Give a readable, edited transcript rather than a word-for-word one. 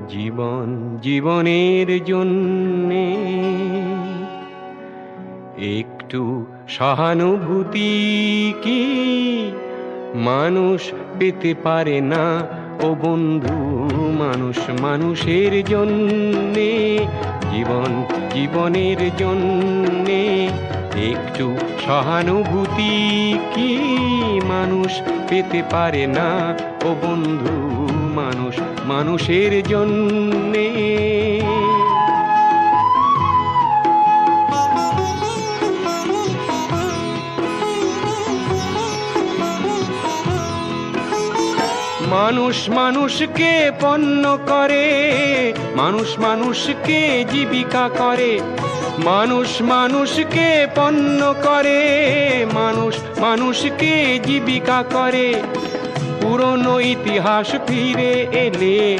জীবন জীবনের জন্যে একটু সহানুভূতি কি মানুষ পেতে পারে না ও বন্ধু? মানুষ মানুষের জন্যে, জীবন জীবনের জন্যে একটু সহানুভূতি কি মানুষ পেতে পারে না ও বন্ধু? মানুষ মানুষের জন্যে। মানুষ মানুষকে পণ্য করে, মানুষ মানুষকে জীবিকা করে, মানুষ মানুষকে পণ্য করে, মানুষ মানুষকে জীবিকা করে। পুরনো ইতিহাস ফিরে এলে